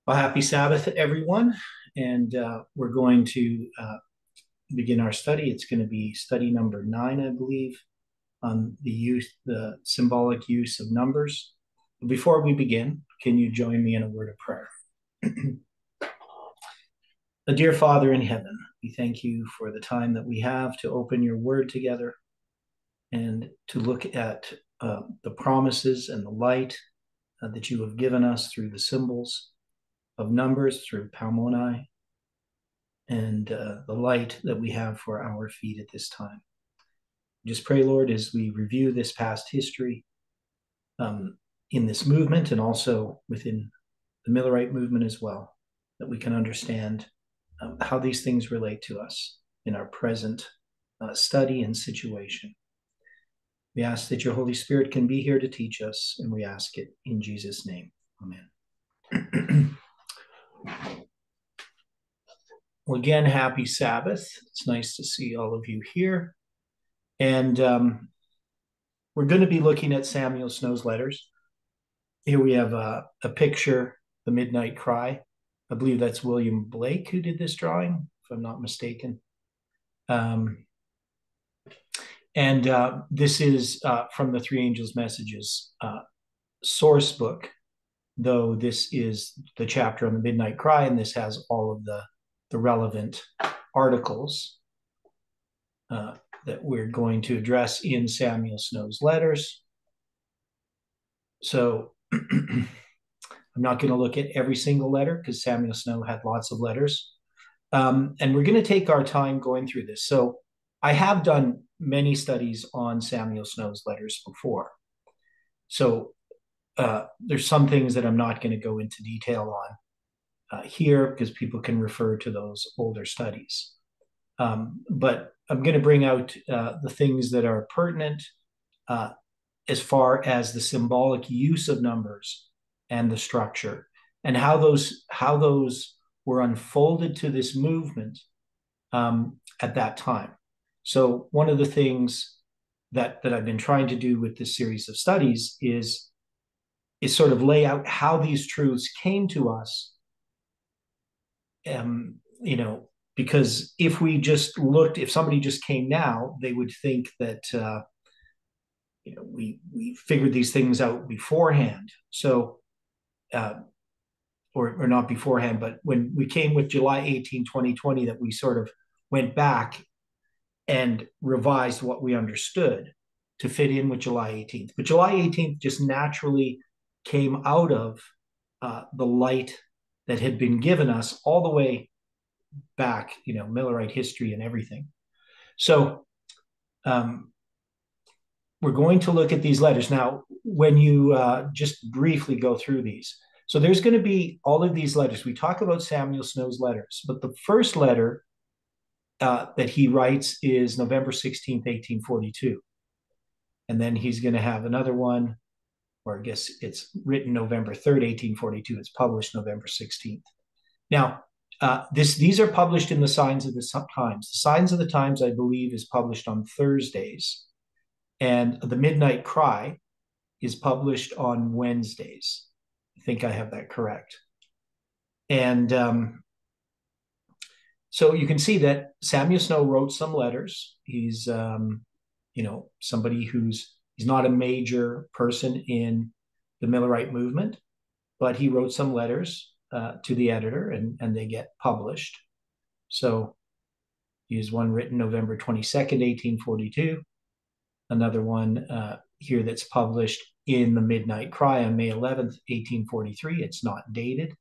Well, happy Sabbath, everyone. And we're going to begin our study. It's going to be study number 9, I believe, on the symbolic use of numbers. Before we begin, can you join me in a word of prayer? Dear Father in heaven, we thank you for the time that we have to open your word together and to look at the promises and the light that you have given us through the symbols of numbers, through Palmoni, and the light that we have for our feet at this time. Just pray, Lord, as we review this past history in this movement and also within the Millerite movement as well, that we can understand how these things relate to us in our present study and situation. We ask that your Holy Spirit can be here to teach us, and we ask it in Jesus' name. Amen. Well, again, happy Sabbath. It's nice to see all of you here. And we're going to be looking at Samuel Snow's letters. Here we have a picture, The Midnight Cry. I believe that's William Blake who did this drawing, if I'm not mistaken. This is from the Three Angels' Messages source book, though this is the chapter on the Midnight Cry, and this has all of the relevant articles that we're going to address in Samuel Snow's letters. So I'm not going to look at every single letter because Samuel Snow had lots of letters. And we're going to take our time going through this. So I have done many studies on Samuel Snow's letters before. So there's some things that I'm not going to go into detail on here because people can refer to those older studies. But I'm going to bring out the things that are pertinent as far as the symbolic use of numbers and the structure, and how those were unfolded to this movement at that time. So one of the things that I've been trying to do with this series of studies is sort of lay out how these truths came to us. Because if somebody just came now, they would think that we figured these things out beforehand. So, or not beforehand, but when we came with July 18, 2020, that we sort of went back and revised what we understood to fit in with July 18th. But July 18th just naturally came out of the light that had been given us all the way back, Millerite history and everything. So we're going to look at these letters. Now, when you just briefly go through these, so there's going to be all of these letters. We talk about Samuel Snow's letters, but the first letter that he writes is November 16th, 1842. And then he's going to have another one, or I guess it's written November 3rd, 1842. It's published November 16th. Now, these are published in the Signs of the Times. The Signs of the Times, I believe, is published on Thursdays. And The Midnight Cry is published on Wednesdays. I think I have that correct. And so you can see that Samuel Snow wrote some letters. He's, somebody he's not a major person in the Millerite movement, but he wrote some letters to the editor, and they get published. So here's one written November 22nd, 1842. Another one here that's published in The Midnight Cry on May 11th, 1843. It's not dated.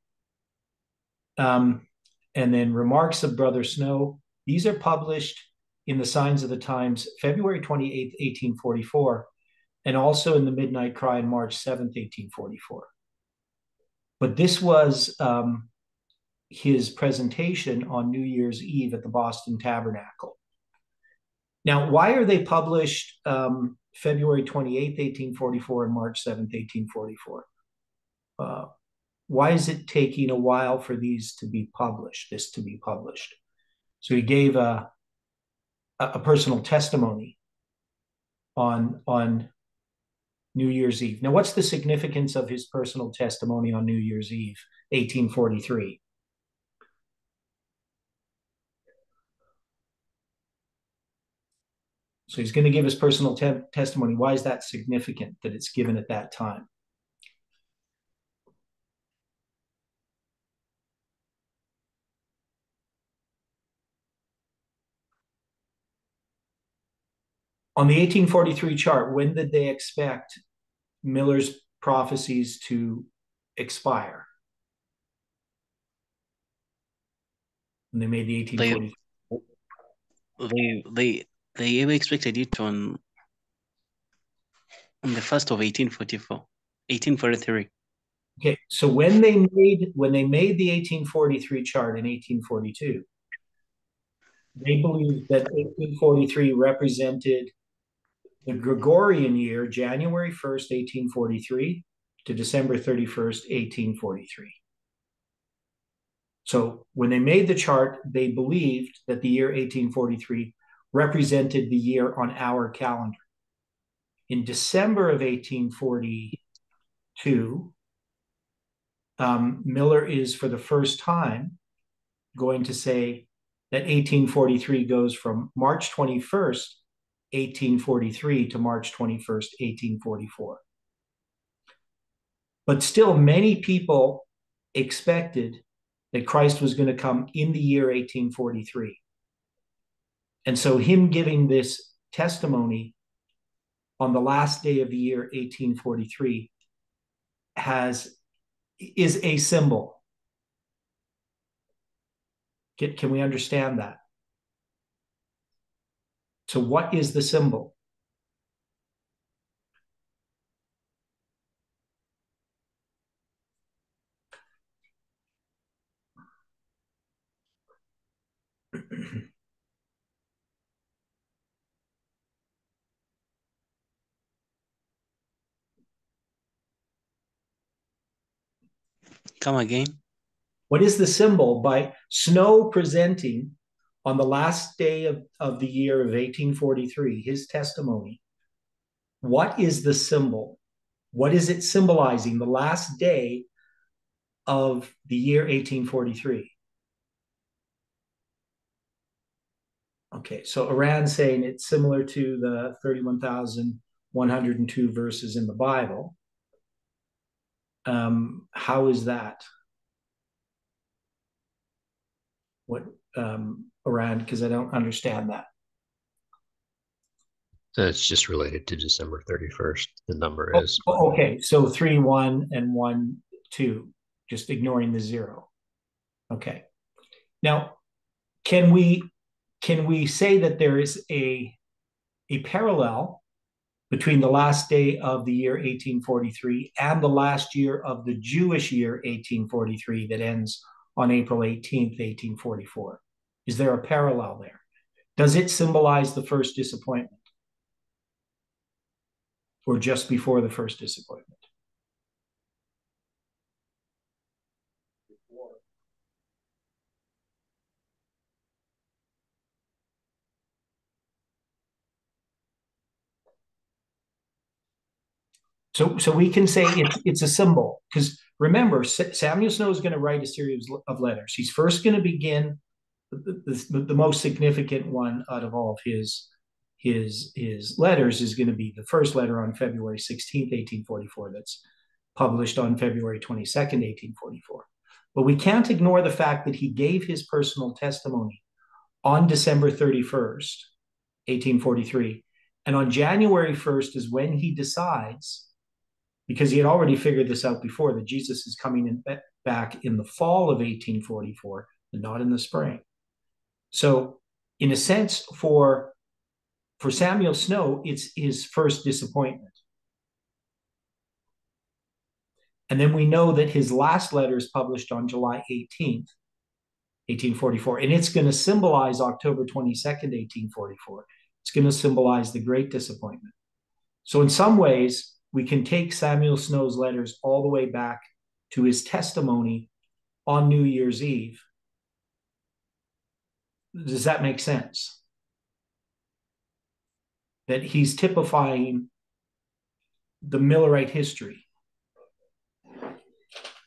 And then Remarks of Brother Snow. These are published in the Signs of the Times, February 28th, 1844, and also in The Midnight Cry on March 7th, 1844. But this was his presentation on New Year's Eve at the Boston Tabernacle. Now, why are they published February 28th, 1844 and March 7th, 1844? Why is it taking a while for this to be published? So he gave a personal testimony on New Year's Eve. Now, what's the significance of his personal testimony on New Year's Eve, 1843? So he's going to give his personal testimony. Why is that significant that it's given at that time? On the 1843 chart, when did they expect Miller's prophecies to expire? When they made the They 1843. they expected it on the first of 1843. Okay, so when they made the 1843 chart in 1842, they believed that 1843 represented the Gregorian year, January 1st, 1843 to December 31st, 1843. So when they made the chart, they believed that the year 1843 represented the year on our calendar. In December of 1842, Miller is for the first time going to say that 1843 goes from March 21st, 1843 to March 21st, 1844. But still, many people expected that Christ was going to come in the year 1843. And so, him giving this testimony on the last day of the year 1843 is a symbol. Can we understand that? So, what is the symbol? Come again? What is the symbol by Snow presenting on the last day of the year of 1843, his testimony? What is the symbol? What is it symbolizing? The last day of the year 1843. Okay, so Iran's saying it's similar to the 31,102 verses in the Bible. How is that? What Iran? Because I don't understand that. So it's just related to December 31st. The number is. Okay, so 3, 1, and 1, 2, just ignoring the 0. Okay. Now, can we say that there is a parallel between the last day of the year 1843 and the last year of the Jewish year 1843 that ends on April 18th, 1844? Is there a parallel there? Does it symbolize the first disappointment? Or just before the first disappointment? So we can say it's a symbol, because remember, Samuel Snow is going to write a series of letters. He's first going to begin the most significant one out of all of his letters is going to be the first letter on February 16th, 1844. That's published on February 22nd, 1844. But we can't ignore the fact that he gave his personal testimony on December 31st, 1843. And on January 1st is when he decides, because he had already figured this out before, that Jesus is coming back in the fall of 1844 and not in the spring. So, in a sense, for Samuel Snow, it's his first disappointment. And then we know that his last letter is published on July 18th, 1844, and it's going to symbolize October 22nd, 1844. It's going to symbolize the great disappointment. So, in some ways, we can take Samuel Snow's letters all the way back to his testimony on New Year's Eve. Does that make sense? That he's typifying the Millerite history.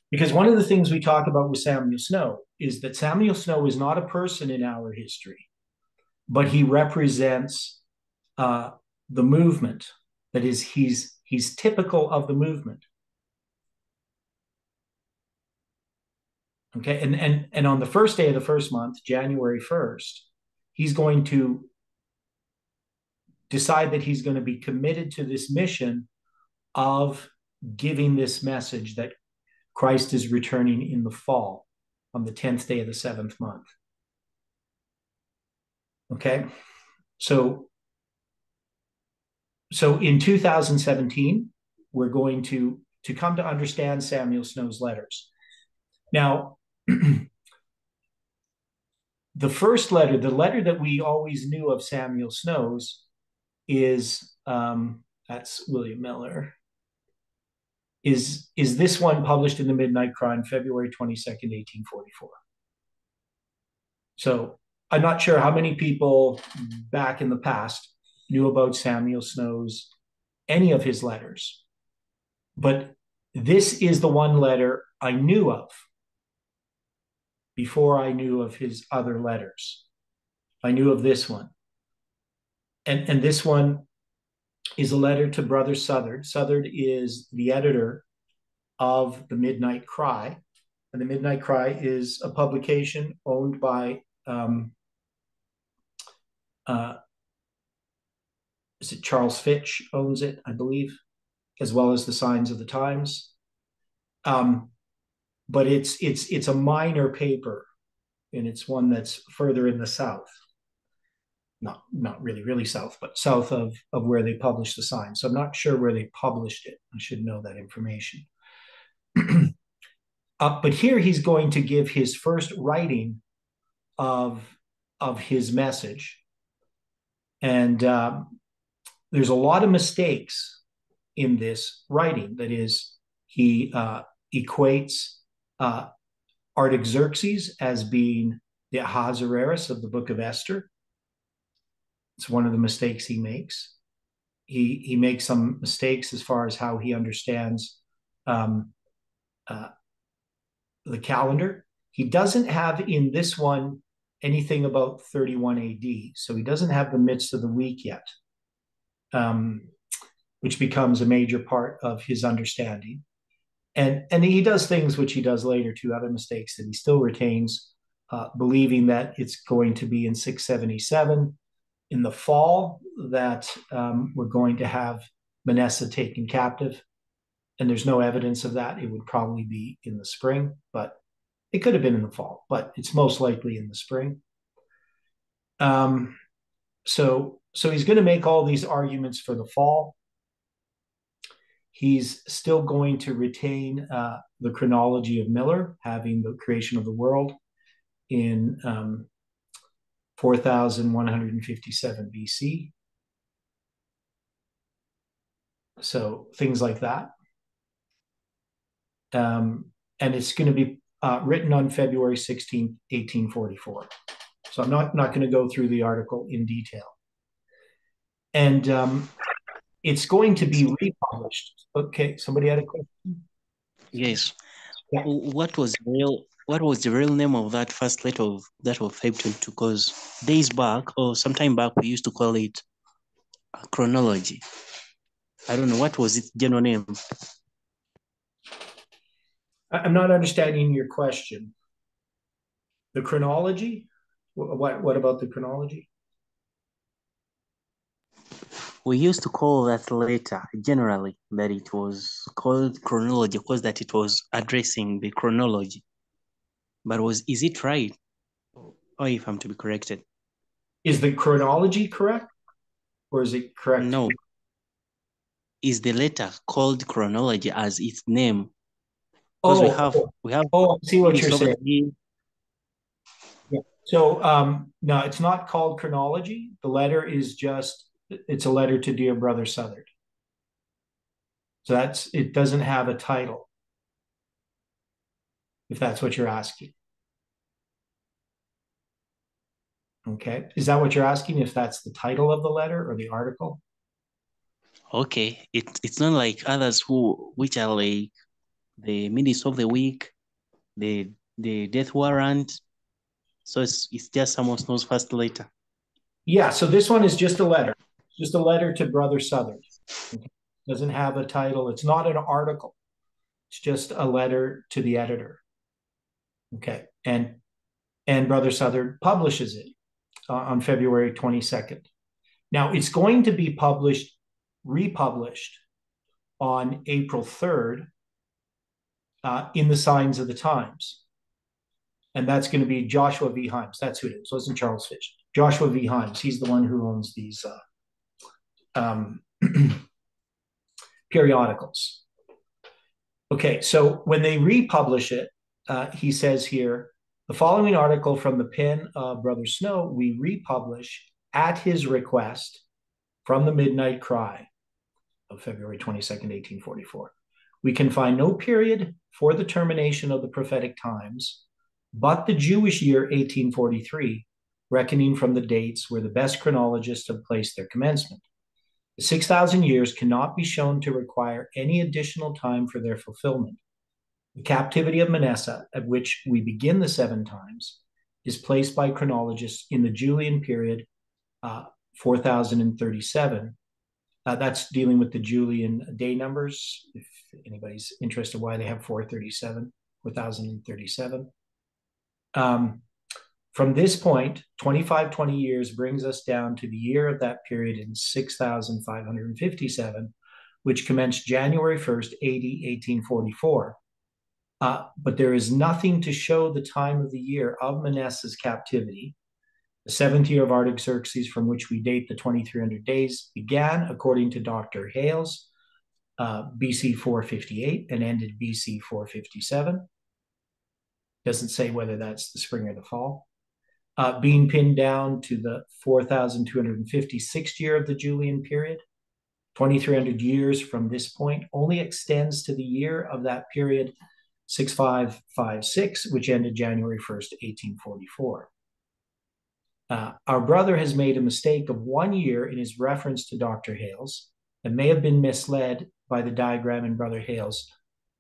Because one of the things we talk about with Samuel Snow is that Samuel Snow is not a person in our history, but he represents uh, the movement. That is, he's typical of the movement. Okay, and on the first day of the first month, January 1st, he's going to decide that he's going to be committed to this mission of giving this message that Christ is returning in the fall on the 10th day of the seventh month. Okay, so in 2017, we're going to come to understand Samuel Snow's letters. Now, the first letter, the letter that we always knew of Samuel Snow's, is that's William Miller. Is this one published in the Midnight Cry, February 22nd, 1844? So I'm not sure how many people back in the past knew about Samuel Snow's, any of his letters, but this is the one letter I knew of before I knew of his other letters. I knew of this one. And this one is a letter to Brother Southard. Southard is the editor of the Midnight Cry. And the Midnight Cry is a publication owned by, is it Charles Fitch owns it, I believe, as well as the Signs of the Times. But it's a minor paper, and it's one that's further in the South. Not really south, but south of where they published the sign. So I'm not sure where they published it. I should know that information. But here he's going to give his first writing of his message, and there's a lot of mistakes in this writing. That is, he equates Artaxerxes as being the Ahasuerus of the Book of Esther. It's one of the mistakes he makes. He makes some mistakes as far as how he understands the calendar. He doesn't have in this one anything about 31 AD, so he doesn't have the midst of the week yet, which becomes a major part of his understanding. And he does things which he does later too, other mistakes that he still retains, believing that it's going to be in 677 in the fall that we're going to have Manasseh taken captive. And there's no evidence of that. It would probably be in the spring, but it could have been in the fall, but it's most likely in the spring. So he's going to make all these arguments for the fall. He's still going to retain the chronology of Miller, having the creation of the world in 4157 BC. So things like that. And it's going to be written on February 16th, 1844. So I'm not going to go through the article in detail. And it's going to be republished. Okay, somebody had a question? Yes. Yeah. What was the real name of that first letter of 522? Because days back or sometime back we used to call it a chronology. I don't know, what was its general name? I'm not understanding your question. The chronology? What about the chronology? We used to call that letter generally that it was called chronology because that it was addressing the chronology. But is it right? Or if I'm to be corrected? Is the chronology correct? Or is it correct? No. Is the letter called chronology as its name? Because we have I see what you're saying. Yeah. So no, it's not called chronology. The letter is just, it's a letter to dear brother Southard. So it doesn't have a title, if that's what you're asking. Okay. Is that what you're asking? If that's the title of the letter or the article? Okay, it's not like others which are like the minutes of the week, the death warrant. So it's just someone knows first later. Yeah, so this one is just a letter to Brother Southard. Okay. Doesn't have a title. It's not an article. It's just a letter to the editor. Okay, and Brother Southard publishes it on February 22nd. Now it's going to be republished on April 3rd in the Signs of the Times. And that's going to be Joshua V. Himes. That's who it is. It wasn't Charles Fish. Joshua V. Himes. He's the one who owns these um, periodicals. Okay, so when they republish it, he says here, the following article from the pen of Brother Snow, we republish at his request from the Midnight Cry of February 22nd, 1844. We can find no period for the termination of the prophetic times, but the Jewish year 1843, reckoning from the dates where the best chronologists have placed their commencement. The 6,000 years cannot be shown to require any additional time for their fulfillment. The captivity of Manasseh, at which we begin the 7 times, is placed by chronologists in the Julian period 4037. That's dealing with the Julian day numbers. If anybody's interested why they have 437, 4037. From this point, 2520 years brings us down to the year of that period in 6557, which commenced January 1st, AD 1844. But there is nothing to show the time of the year of Manasseh's captivity. The 7th year of Artaxerxes, from which we date the 2300 days, began, according to Dr. Hales, BC 458 and ended BC 457. Doesn't say whether that's the spring or the fall. Being pinned down to the 4256th year of the Julian period. 2300 years from this point only extends to the year of that period, 6556, which ended January 1st, 1844. Our brother has made a mistake of 1 year in his reference to Dr. Hales and may have been misled by the diagram in Brother Hales'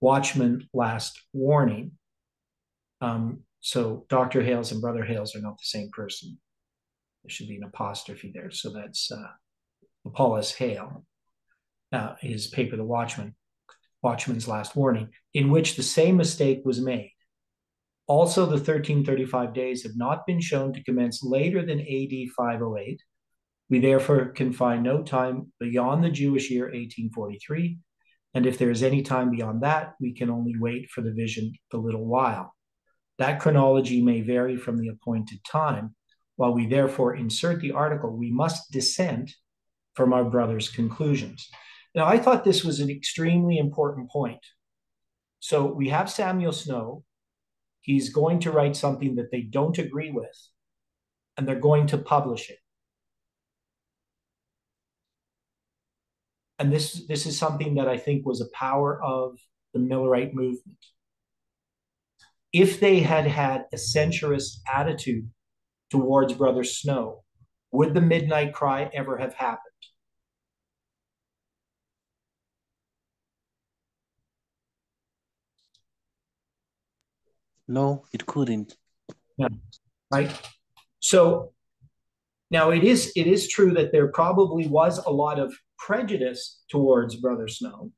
Watchman Last Warning. So Dr. Hales and Brother Hales are not the same person. There should be an apostrophe there. So that's Apollos Hale, his paper, The Watchman, Watchman's Last Warning, in which the same mistake was made. Also, the 1335 days have not been shown to commence later than AD 508. We therefore can find no time beyond the Jewish year 1843. And if there is any time beyond that, we can only wait for the vision a little while. That chronology may vary from the appointed time. While we therefore insert the article, we must dissent from our brother's conclusions. Now, I thought this was an extremely important point. So we have Samuel Snow. He's going to write something that they don't agree with, and they're going to publish it. And this is something that I think was a power of the Millerite movement. If they had had a centrist attitude towards Brother Snow, would the Midnight Cry ever have happened? No, it couldn't. No, right? So now it is true that there probably was a lot of prejudice towards Brother Snow,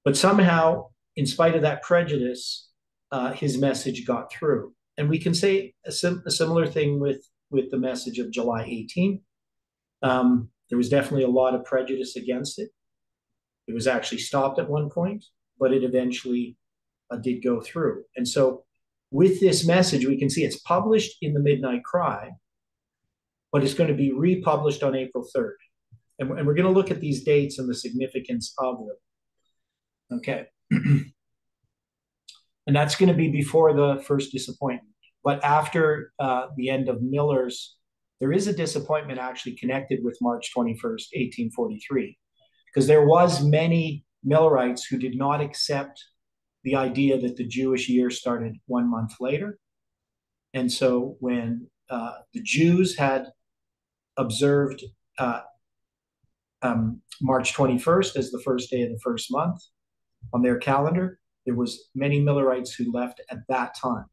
but somehow, in spite of that prejudice, his message got through. And we can say a similar thing with the message of July 18th. There was definitely a lot of prejudice against it. It was actually stopped at one point, but it eventually did go through. And so with this message, we can see it's published in the Midnight Cry, but it's going to be republished on April 3rd. And we're going to look at these dates and the significance of them. Okay. And that's going to be before the first disappointment. But after the end of Miller's, there is a disappointment actually connected with March 21st, 1843, because there was many Millerites who did not accept the idea that the Jewish year started 1 month later. And so when the Jews had observed March 21st as the first day of the first month on their calendar. There was many Millerites who left at that time.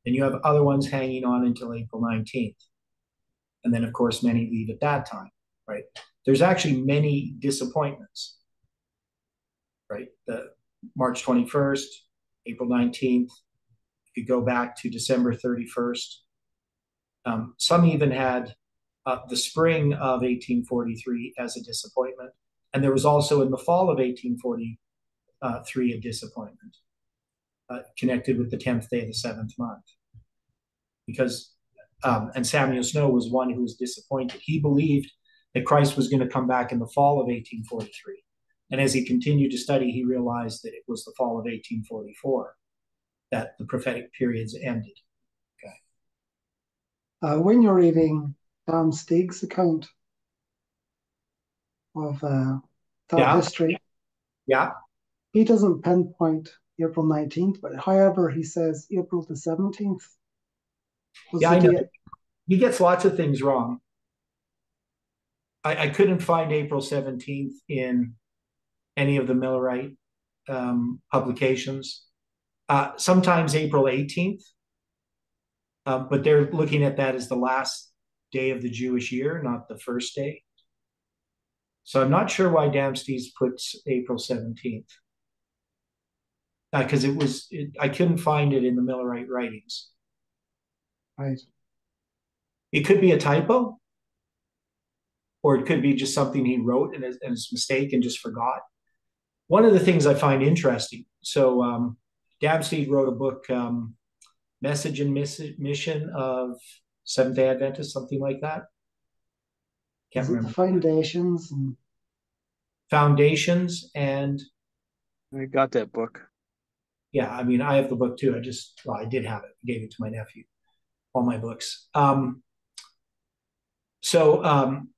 And you have other ones hanging on until April 19th. And then, of course, many leave at that time, right? There's actually many disappointments, right? The March 21st, April 19th, you could go back to December 31st. Some even had the spring of 1843 as a disappointment. And there was also in the fall of 1843 a disappointment connected with the 10th day of the 7th month. Because, and Samuel Snow was one who was disappointed. He believed that Christ was going to come back in the fall of 1843. And as he continued to study, he realized that it was the fall of 1844 that the prophetic periods ended. Okay. When you're reading Dan Steig's account of that history, he doesn't pinpoint April 19th, but however, he says April the 17th. I know. He gets lots of things wrong. I couldn't find April 17th in any of the Millerite publications. Sometimes April 18th, but they're looking at that as the last day of the Jewish year, not the first day. So I'm not sure why Dempsey's puts April 17th. Because I couldn't find it in the Millerite writings. Right. It could be a typo, or it could be just something he wrote and his mistake and just forgot. One of the things I find interesting, so Dempsey wrote a book, Message and Mission of Seventh-day Adventists, something like that. Can't remember. Foundations and... I got that book. Yeah, I mean, I have the book too. I did have it. I gave it to my nephew. All my books. But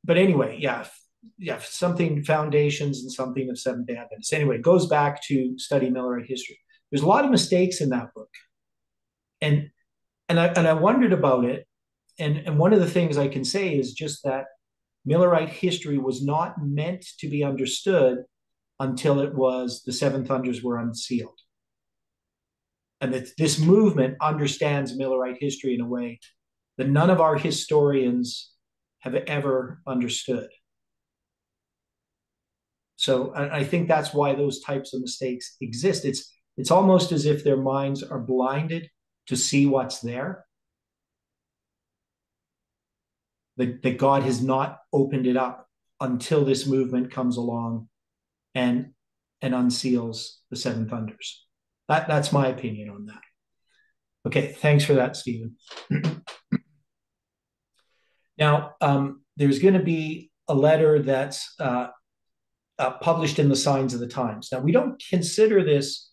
anyway, something foundations and something of Seventh-day Adventists. Anyway, it goes back to study Millerite history. There's a lot of mistakes in that book, and I wondered about it. And one of the things I can say is just that Millerite history was not meant to be understood until the seven thunders were unsealed. And that this movement understands Millerite history in a way that none of our historians have ever understood. So I think that's why those types of mistakes exist. It's almost as if their minds are blinded to see what's there. That God has not opened it up until this movement comes along and unseals the seven thunders. That's my opinion on that. Okay, thanks for that, Stephen. Now, there's going to be a letter that's published in the Signs of the Times. Now, we don't consider this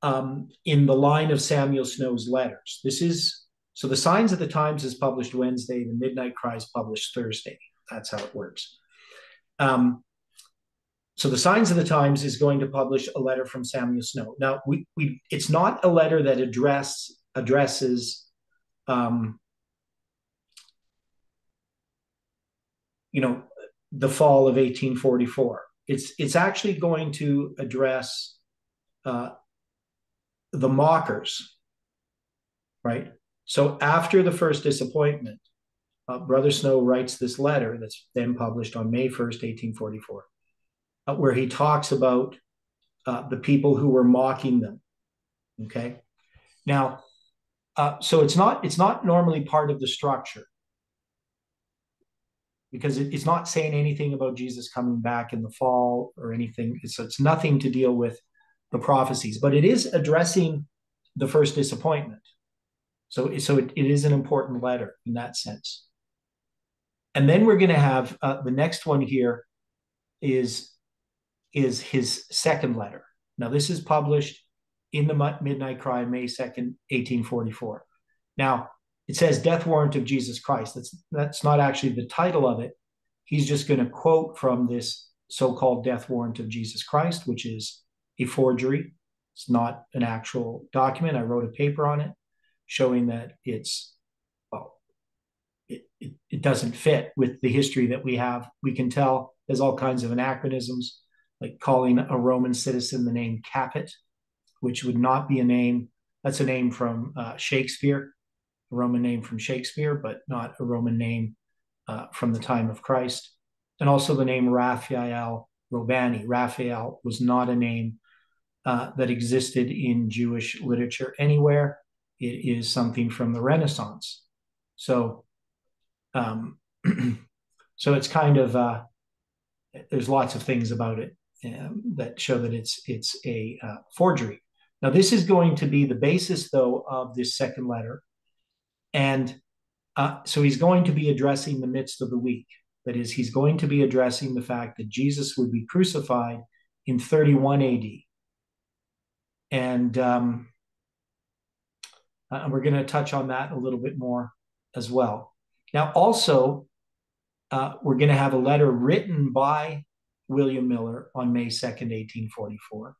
in the line of Samuel Snow's letters. So the Signs of the Times is published Wednesday, the Midnight Cry is published Thursday. That's how it works. So the Signs of the Times is going to publish a letter from Samuel Snow. Now, it's not a letter that addresses the fall of 1844. It's actually going to address the mockers, right? So after the first disappointment, Brother Snow writes this letter that's then published on May 1st, 1844. Where he talks about the people who were mocking them. Okay, now, so it's not normally part of the structure because it's not saying anything about Jesus coming back in the fall or anything. It's nothing to deal with the prophecies, but it is addressing the first disappointment. So it is an important letter in that sense. And then we're going to have the next one here is his second letter. Now, this is published in the Midnight Cry, May 2nd, 1844. Now, it says Death Warrant of Jesus Christ. That's not actually the title of it. He's just going to quote from this so-called Death Warrant of Jesus Christ, which is a forgery. It's not an actual document. I wrote a paper on it showing that it doesn't fit with the history that we have. We can tell There's all kinds of anachronisms, like calling a Roman citizen the name Capet, which would not be a name. That's a name from Shakespeare, a Roman name from Shakespeare, but not a Roman name from the time of Christ. And also the name Raphael Robani. Raphael was not a name that existed in Jewish literature anywhere. It is something from the Renaissance. So, so it's kind of there's lots of things about it that show that it's a forgery. Now, this is going to be the basis, though, of this second letter, and so he's going to be addressing the midst of the week. That is, he's going to be addressing the fact that Jesus would be crucified in 31 A.D. And we're going to touch on that a little bit more as well. Now, also, we're going to have a letter written by William Miller on May 2nd, 1844.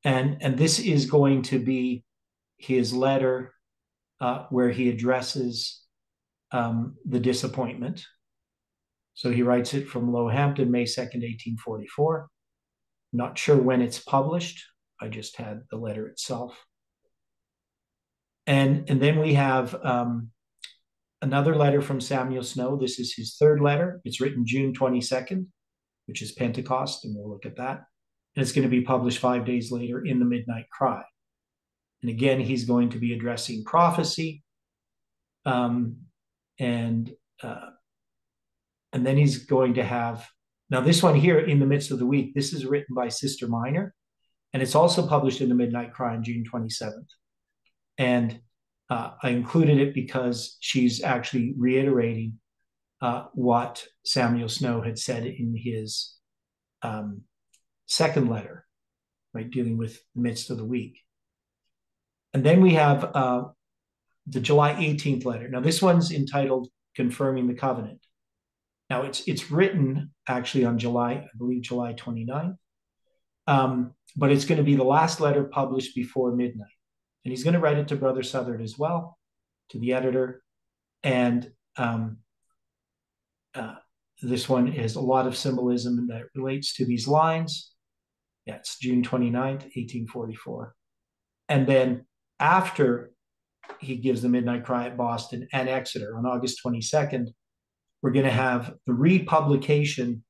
And this is going to be his letter where he addresses the disappointment. So he writes it from Lohampton, May 2nd, 1844. Not sure when it's published. I just had the letter itself. And then we have another letter from Samuel Snow. This is his third letter. It's written June 22nd, which is Pentecost, and we'll look at that. And it's going to be published 5 days later in the Midnight Cry. And again, he's going to be addressing prophecy. And then he's going to have, now this one here, In the Midst of the Week, this is written by Sister Minor, and it's also published in the Midnight Cry on June 27th. And I included it because she's actually reiterating what Samuel Snow had said in his second letter, right, dealing with the midst of the week. And then we have the July 18th letter. Now, this one's entitled Confirming the Covenant. Now, it's written actually on I believe July 29th, but it's going to be the last letter published before midnight. And he's going to write it to Brother Southard as well, to the editor. And this one is a lot of symbolism that relates to these lines. Yeah, it's June 29th, 1844. And then after he gives the Midnight Cry at Boston and Exeter on August 22nd, we're going to have the republication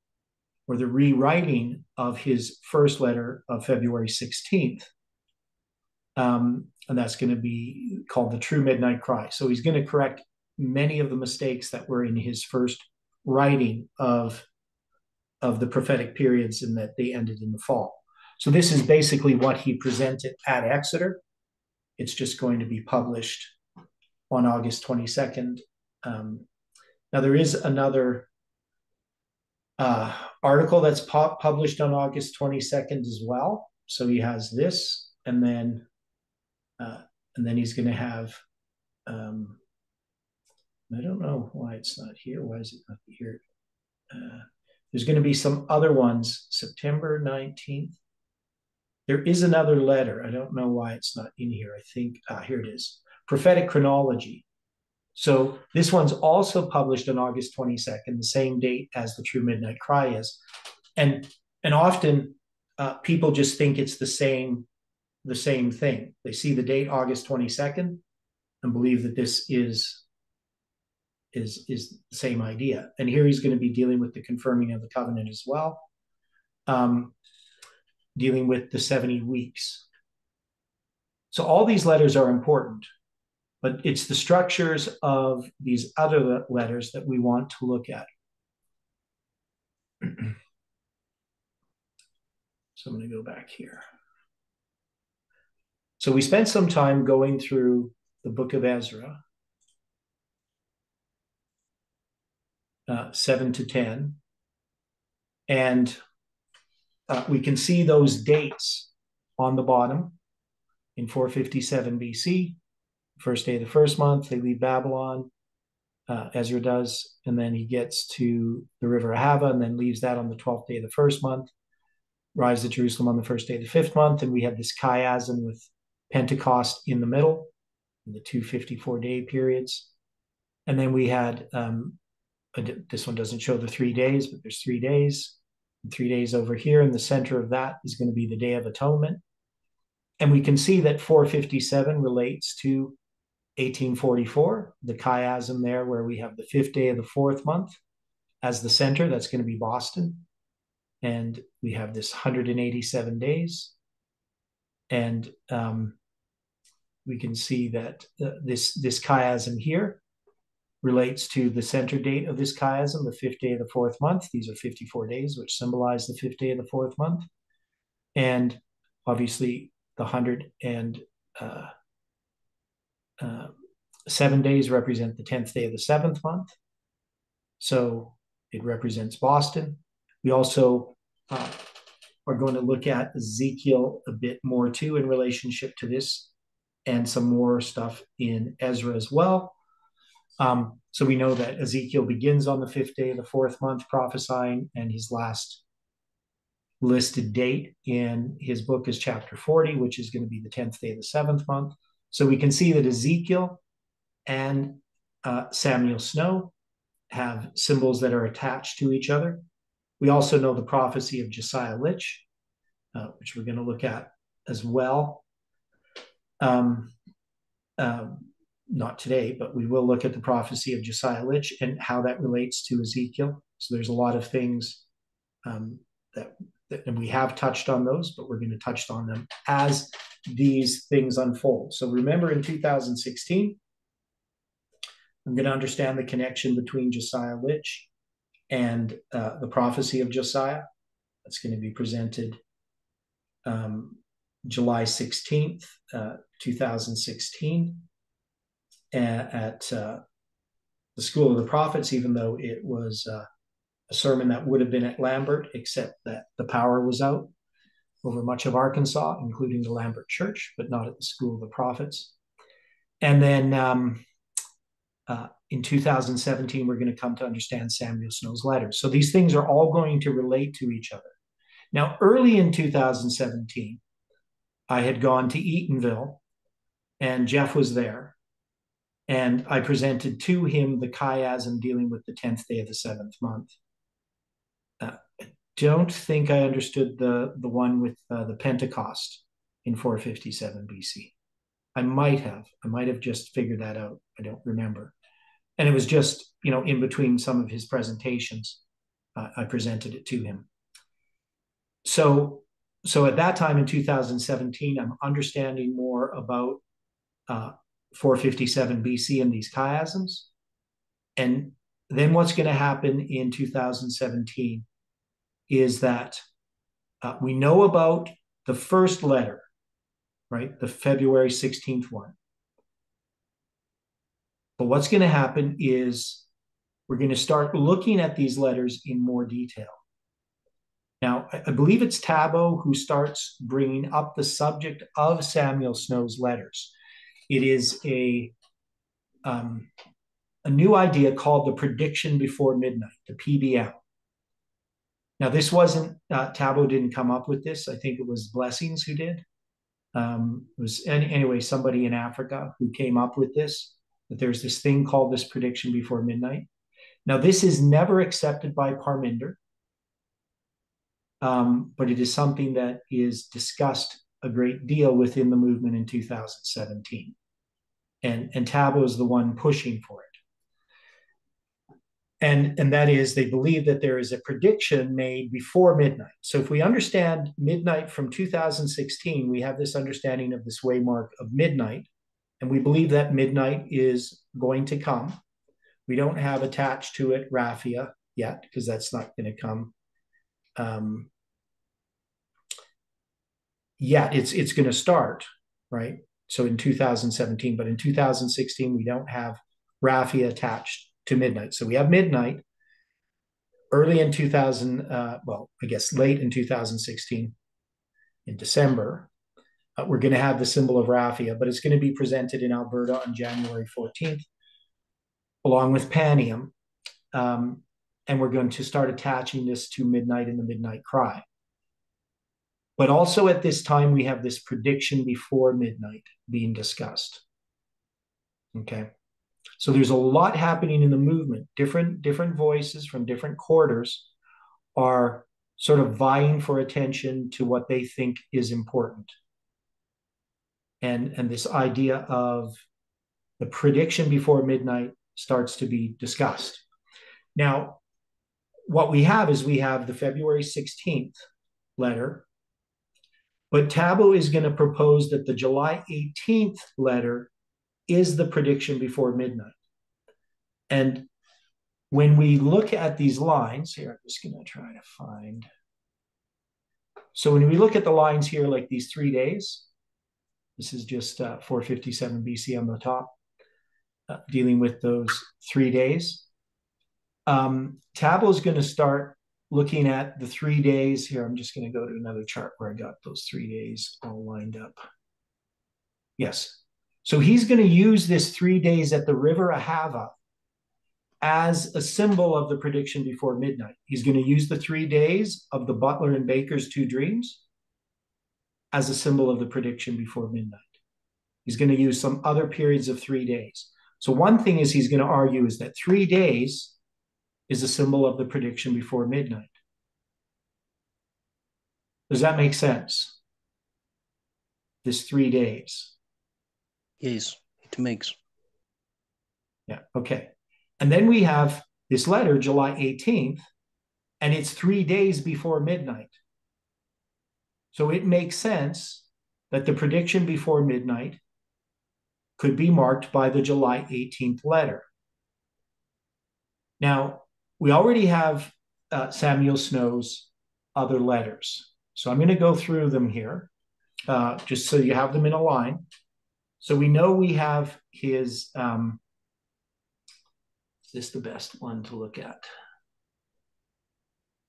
or the rewriting of his first letter of February 16th. And that's going to be called the True Midnight Cry. So he's going to correct many of the mistakes that were in his first writing of the prophetic periods and that they ended in the fall. So this is basically what he presented at Exeter. It's just going to be published on August 22nd. Now, there is another article that's published on August 22nd as well. So he has this, and then he's going to have, I don't know why it's not here. Why is it not here? There's going to be some other ones, September 19th. There is another letter. I don't know why it's not in here. I think, here it is. Prophetic Chronology. So this one's also published on August 22nd, the same date as the True Midnight Cry is. And often people just think it's the same thing. They see the date August 22nd and believe that this is the same idea. And here he's going to be dealing with the confirming of the covenant as well, dealing with the 70 weeks. So all these letters are important, but it's the structures of these other letters that we want to look at. So I'm going to go back here. So we spent some time going through the book of Ezra, 7 to 10. And we can see those dates on the bottom in 457 BC. First day of the first month, they leave Babylon, Ezra does, and then he gets to the river Ahava and then leaves that on the 12th day of the first month, rise to Jerusalem on the first day of the fifth month, and we have this chiasm with Pentecost in the middle, in the 254-day periods. And then we had This one doesn't show the 3 days, but there's 3 days. And 3 days over here, in the center of that is going to be the Day of Atonement. And we can see that 457 relates to 1844, the chiasm there where we have the 5th day of the 4th month as the center. That's going to be Boston. And we have this 187 days. And we can see that this chiasm here relates to the center date of this chiasm, the 5th day of the 4th month. These are 54 days, which symbolize the 5th day of the 4th month. And obviously the 107 days represent the 10th day of the 7th month. So it represents Boston. We also are going to look at Ezekiel a bit more too in relationship to this, and some more stuff in Ezra as well. So we know that Ezekiel begins on the 5th day of the 4th month prophesying, and his last listed date in his book is chapter 40, which is going to be the 10th day of the 7th month. So we can see that Ezekiel and Samuel Snow have symbols that are attached to each other. We also know the prophecy of Josiah Litch, which we're going to look at as well. Not today, but we will look at the prophecy of Josiah Litch and how that relates to Ezekiel. So there's a lot of things that and we have touched on those, but we're going to touch on them as these things unfold. So remember, in 2016, I'm going to understand the connection between Josiah Litch and the prophecy of Josiah. That's going to be presented July 16th, 2016 at the School of the Prophets, even though it was a sermon that would have been at Lambert, except that the power was out over much of Arkansas, including the Lambert Church, but not at the School of the Prophets. And then in 2017, we're going to come to understand Samuel Snow's letters. So these things are all going to relate to each other. Now, early in 2017, I had gone to Eatonville, and Jeff was there. And I presented to him the chiasm dealing with the 10th day of the 7th month. I don't think I understood the one with the Pentecost in 457 BC. I might have just figured that out. I don't remember. And it was just, in between some of his presentations, I presented it to him. So at that time in 2017, I'm understanding more about 457 BC and these chiasms. And then what's going to happen in 2017 is that we know about the first letter, right? The February 16th one. But what's going to happen is we're going to start looking at these letters in more detail. Now, I believe it's Tabo who starts bringing up the subject of Samuel Snow's letters. It is a new idea called the prediction before midnight, the PBM. Now, this wasn't, Tabo didn't come up with this. I think it was Blessings who did. It was, anyway, somebody in Africa who came up with this, that there's this thing called this prediction before midnight. Now, this is never accepted by Parminder, but it is something that is discussed a great deal within the movement in 2017. And Tabo is the one pushing for it. And that is, they believe that there is a prediction made before midnight. So if we understand midnight from 2016, we have this understanding of this waymark of midnight, and we believe that midnight is going to come. We don't have attached to it Raphia yet, because that's not going to come yet. It's going to start, right? So in 2017, but in 2016, we don't have Raphia attached to midnight. So we have midnight early in 2000, I guess late in 2016, in December. We're going to have the symbol of Raphia, but it's going to be presented in Alberta on January 14th, along with Panium. And we're going to start attaching this to midnight in the midnight cry. But also at this time, we have this prediction before midnight being discussed. Okay. So there's a lot happening in the movement. Different voices from different quarters are sort of vying for attention to what they think is important. And this idea of the prediction before midnight starts to be discussed. Now, what we have is we have the February 16th letter, but Tabo is going to propose that the July 18th letter is the prediction before midnight. And when we look at these lines here, I'm just going to try to find. So when we look at the lines here, like these 3 days, this is just 457 BC on the top, dealing with those 3 days. Tabo is going to start looking at the 3 days here. I'm just going to go to another chart where I got those 3 days all lined up. Yes. So he's going to use this 3 days at the river Ahava as a symbol of the prediction before midnight. He's going to use the 3 days of the butler and baker's 2 dreams as a symbol of the prediction before midnight. He's going to use some other periods of 3 days. So one thing is he's going to argue is that 3 days is a symbol of the prediction before midnight. Does that make sense? This 3 days. Yes, it makes. Yeah, okay. And then we have this letter, July 18th, and it's 3 days before midnight. So it makes sense that the prediction before midnight could be marked by the July 18th letter. Now, we already have Samuel Snow's other letters. So I'm going to go through them here, just so you have them in a line. So we know we have his, is this the best one to look at?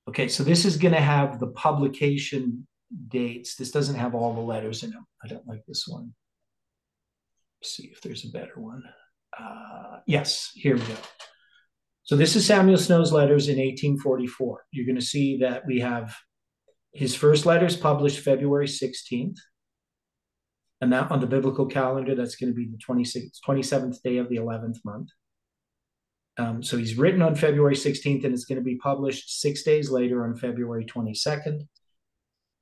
Okay, so this is going to have the publication dates. This doesn't have all the letters in them. I don't like this one. Let's see if there's a better one. Yes, here we go. So this is Samuel Snow's letters in 1844. You're going to see that we have his first letters published February 16th. And that on the biblical calendar, that's going to be the 27th day of the 11th month. So he's written on February 16th, and it's going to be published 6 days later on February 22nd,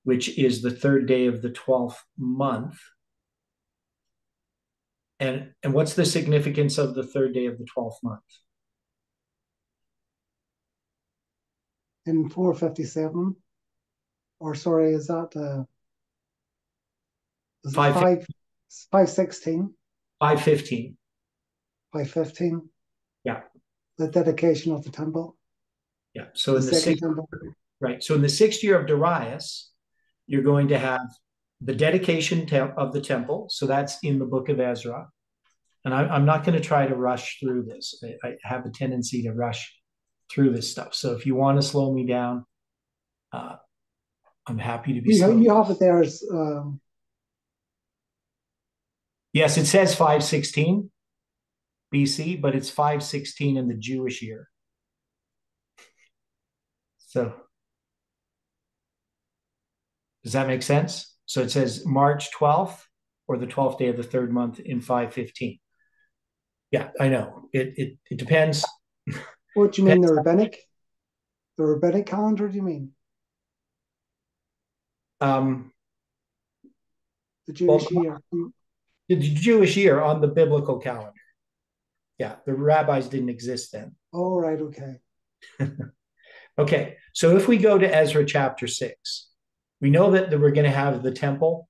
which is the 3rd day of the 12th month. And what's the significance of the 3rd day of the 12th month? In 457, or sorry, is that is 516? 515. 515. Yeah. The dedication of the temple. Yeah. So in the second sixth, temple. right. So in the 6th year of Darius, you're going to have the dedication of the temple. So that's in the book of Ezra. And I'm not going to try to rush through this. I have a tendency to rush through this stuff. So if you want to slow me down, I'm happy to be slow. You have it there as yes, it says 516 BC, but it's 516 in the Jewish year. So does that make sense? So it says March 12th or the 12th day of the 3rd month in 515. Yeah, I know. It depends. What do you mean, the rabbinic? The rabbinic calendar, do you mean? The Jewish year. The Jewish year on the biblical calendar. Yeah, the rabbis didn't exist then. Oh, right, okay. Okay, so if we go to Ezra chapter 6, we know that we're going to have the temple.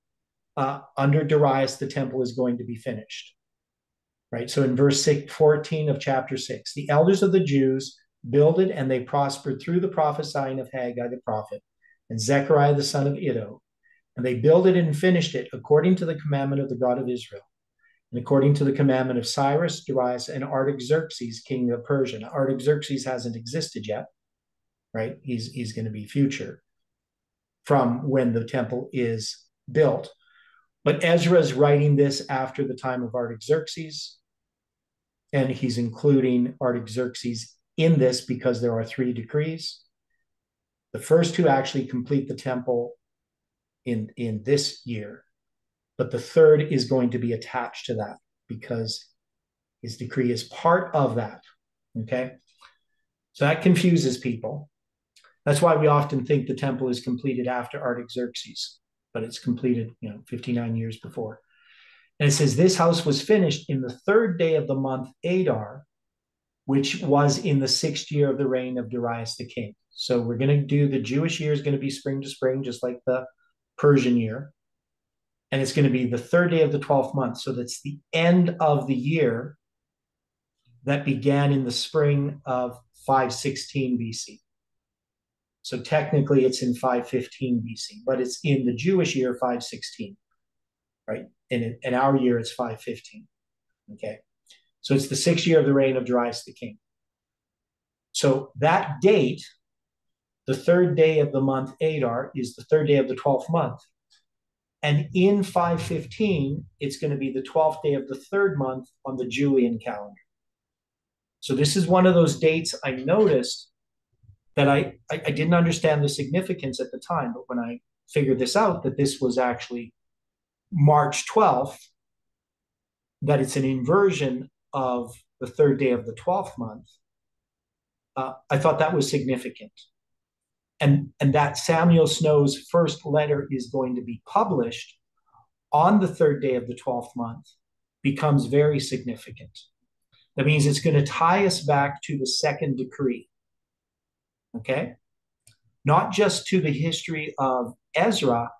Under Darius, the temple is going to be finished. Right, so in verse 14 of chapter 6, the elders of the Jews builded and they prospered through the prophesying of Haggai the prophet and Zechariah the son of Iddo. And they builded and finished it according to the commandment of the God of Israel, and according to the commandment of Cyrus, Darius, and Artaxerxes, king of Persia. Now, Artaxerxes hasn't existed yet, right? He's going to be future from when the temple is built. But Ezra is writing this after the time of Artaxerxes, and he's including Artaxerxes in this because there are 3 decrees. The first 2 actually complete the temple in this year, but the 3rd is going to be attached to that because His decree is part of that. Okay? So that confuses people. That's why we often think the temple is completed after Artaxerxes, but it's completed, 59 years before. And it says, this house was finished in the 3rd day of the month Adar, which was in the 6th year of the reign of Darius the king. So we're going to do the Jewish year is going to be spring to spring, just like the Persian year. And it's going to be the 3rd day of the 12th month. So that's the end of the year that began in the spring of 516 BC. So technically it's in 515 BC, but it's in the Jewish year 516, right? In our year, it's 515, okay? So it's the 6th year of the reign of Darius the king. So that date, the 3rd day of the month Adar, is the 3rd day of the 12th month. And in 515, it's going to be the 12th day of the 3rd month on the Julian calendar. So this is one of those dates I noticed that I didn't understand the significance at the time, but when I figured this out, that this was actually March 12th, that it's an inversion of the 3rd day of the 12th month, I thought that was significant. And that Samuel Snow's first letter is going to be published on the 3rd day of the 12th month becomes very significant. That means it's going to tie us back to the 2nd decree. Okay? Not just to the history of Ezra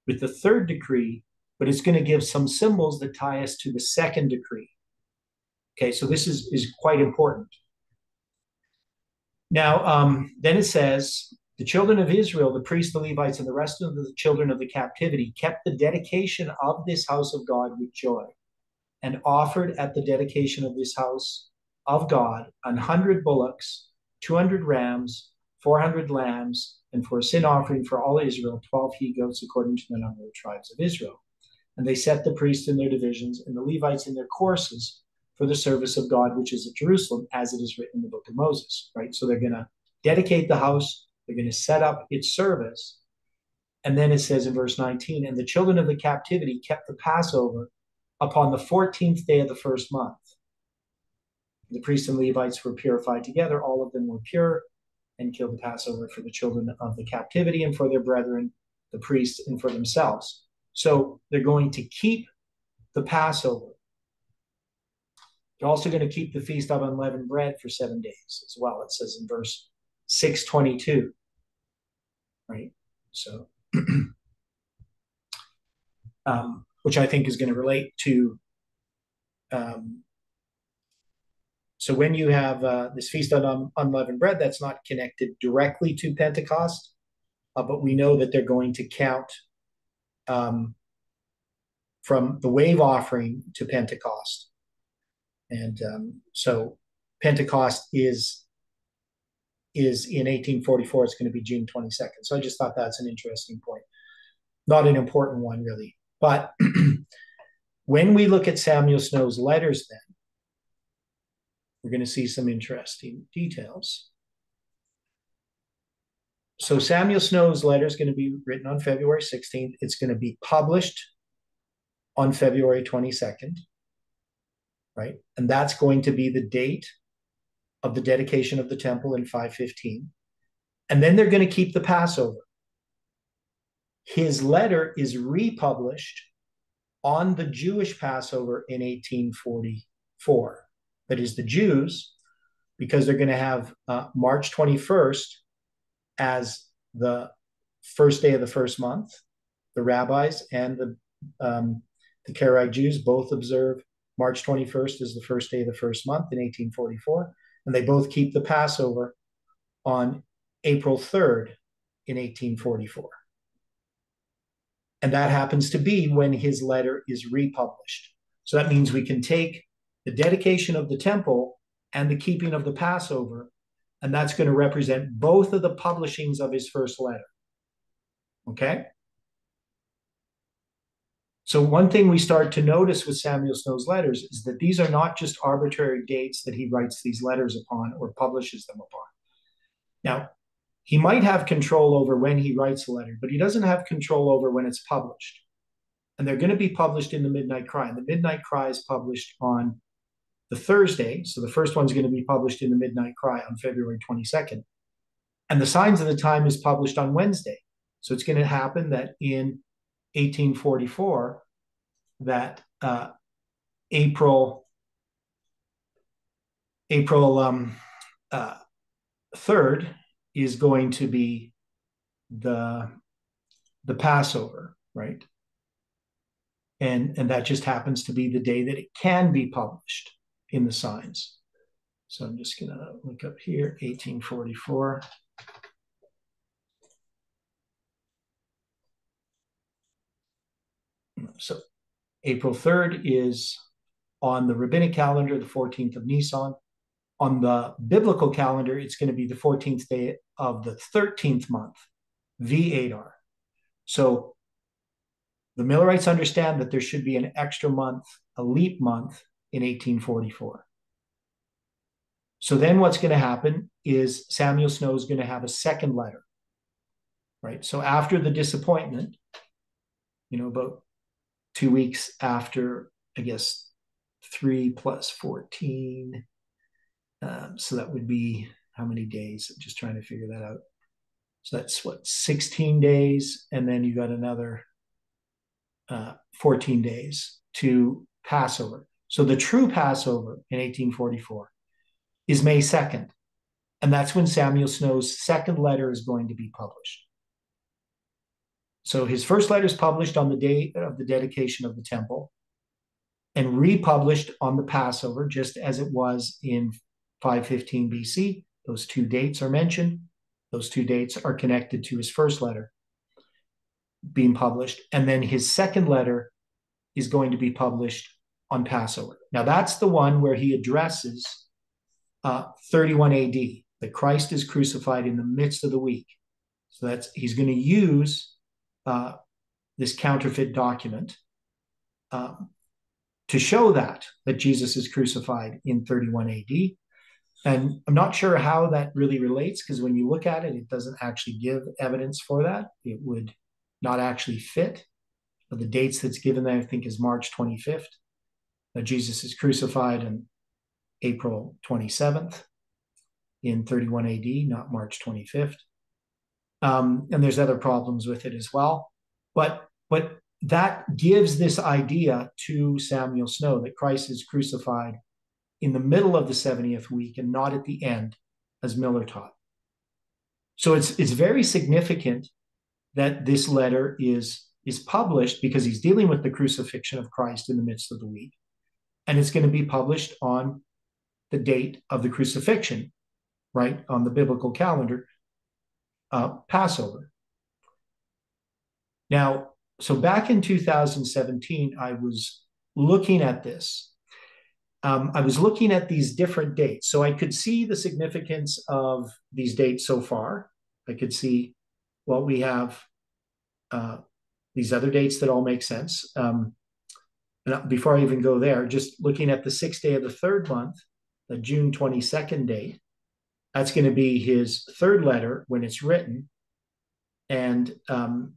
with the 3rd decree, but it's going to give some symbols that tie us to the 2nd decree. Okay, so this is quite important. Now, then it says, the children of Israel, the priests, the Levites, and the rest of the children of the captivity kept the dedication of this house of God with joy, and offered at the dedication of this house of God 100 bullocks, 200 rams, 400 lambs, and for a sin offering for all Israel, 12 he-goats according to the number of the tribes of Israel. And they set the priests in their divisions and the Levites in their courses for the service of God, which is at Jerusalem, as it is written in the book of Moses, right? So they're going to dedicate the house. They're going to set up its service. And then it says in verse 19, and the children of the captivity kept the Passover upon the 14th day of the 1st month. The priests and Levites were purified together. All of them were pure, and killed the Passover for the children of the captivity and for their brethren, the priests, and for themselves. So they're going to keep the Passover. They're also going to keep the Feast of Unleavened Bread for 7 days as well. It says in verse 622, right? So, which I think is going to relate to, so when you have this Feast of Unleavened Bread, that's not connected directly to Pentecost, but we know that they're going to count from the wave offering to Pentecost. And so Pentecost is in 1844. It's going to be June 22nd. So I just thought that's an interesting point. Not an important one, really. But when we look at Samuel Snow's letters then, we're going to see some interesting details. So Samuel Snow's letter is going to be written on February 16th. It's going to be published on February 22nd, right? And that's going to be the date of the dedication of the temple in 515. And then they're going to keep the Passover. His letter is republished on the Jewish Passover in 1844. That is, the Jews, because they're going to have March 21st as the first day of the 1st month. The rabbis and the Karaite Jews both observe March 21st as the first day of the 1st month in 1844, and they both keep the Passover on April 3rd in 1844. And that happens to be when his letter is republished. So that means we can take the dedication of the temple and the keeping of the Passover, and that's going to represent both of the publishings of his first letter. Okay? So one thing we start to notice with Samuel Snow's letters is that these are not just arbitrary dates that he writes these letters upon or publishes them upon. Now, he might have control over when he writes a letter, but he doesn't have control over when it's published. And they're going to be published in the Midnight Cry. And the Midnight Cry is published on the Thursday. So the first one's going to be published in the Midnight Cry on February 22nd. And the Signs of the Time is published on Wednesday. So it's going to happen that in 1844, that April 3rd is going to be the Passover, right? And that just happens to be the day that it can be published in the Signs. So I'm just going to look up here, 1844. So April 3rd is on the rabbinic calendar, the 14th of Nisan. On the biblical calendar, it's going to be the 14th day of the 13th month, V-Adar. So the Millerites understand that there should be an extra month, a leap month in 1844. So then what's going to happen is Samuel Snow is going to have a second letter, right? So after the disappointment, about 2 weeks after, I guess, 3 plus 14. So that would be how many days? I'm just trying to figure that out. So that's 16 days. And then you got another 14 days to Passover. So the true Passover in 1844 is May 2nd. And that's when Samuel Snow's second letter is going to be published. So his first letter is published on the day of the dedication of the temple and republished on the Passover, just as it was in 515 BC. Those two dates are mentioned. Those two dates are connected to his first letter being published. And then his second letter is going to be published on Passover. Now, that's the one where he addresses 31 AD, that Christ is crucified in the midst of the week. So he's going to use this counterfeit document to show that Jesus is crucified in 31 AD. And I'm not sure how that really relates, because when you look at it, it doesn't actually give evidence for that. It would not actually fit. But the dates that's given there, I think, is March 25th. That Jesus is crucified on April 27th in 31 AD, not March 25th. And there's other problems with it as well. But that gives this idea to Samuel Snow that Christ is crucified in the middle of the 70th week and not at the end, as Miller taught. So it's very significant that this letter is published, because he's dealing with the crucifixion of Christ in the midst of the week. And it's going to be published on the date of the crucifixion, right, on the biblical calendar, Passover. Now, so back in 2017, I was looking at this. I was looking at these different dates. So I could see the significance of these dates so far. I could see, well, we have these other dates that all make sense. And before I even go there, just looking at the 6th day of the 3rd month, the June 22nd date, that's going to be his third letter when it's written. And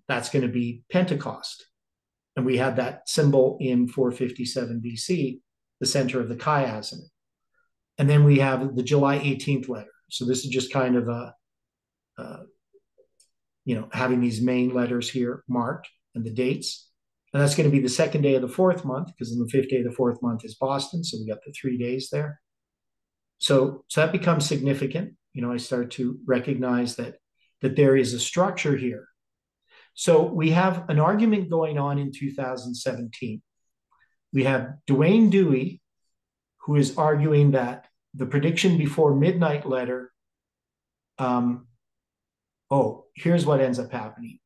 that's going to be Pentecost. And we had that symbol in 457 BC, the center of the chiasm. And then we have the July 18th letter. So this is just kind of having these main letters here marked and the dates. And that's going to be the 2nd day of the 4th month, because in the 5th day of the 4th month is Boston. So we got the 3 days there. So that becomes significant. I start to recognize that there is a structure here. So we have an argument going on in 2017. We have Dwayne Dewey, who is arguing that the prediction before midnight letter, here's what ends up happening.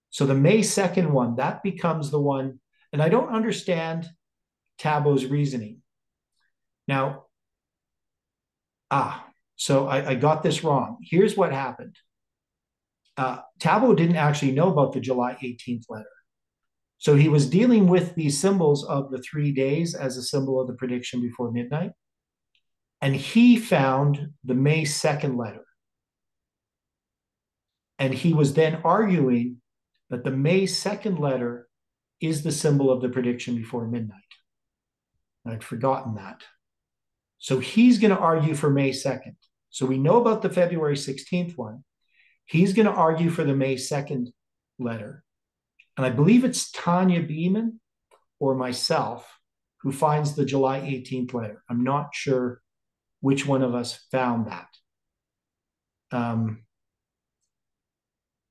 So the May 2nd one, that becomes the one, and I don't understand Tabo's reasoning. Now, so I got this wrong. Here's what happened. Tabo didn't actually know about the July 18th letter. So he was dealing with these symbols of the 3 days as a symbol of the prediction before midnight. And he found the May 2nd letter. And he was then arguing that the May 2nd letter is the symbol of the prediction before midnight. I'd forgotten that. So he's going to argue for May 2nd. So we know about the February 16th one. He's going to argue for the May 2nd letter. And I believe it's Tanya Beeman or myself who finds the July 18th letter. I'm not sure which one of us found that.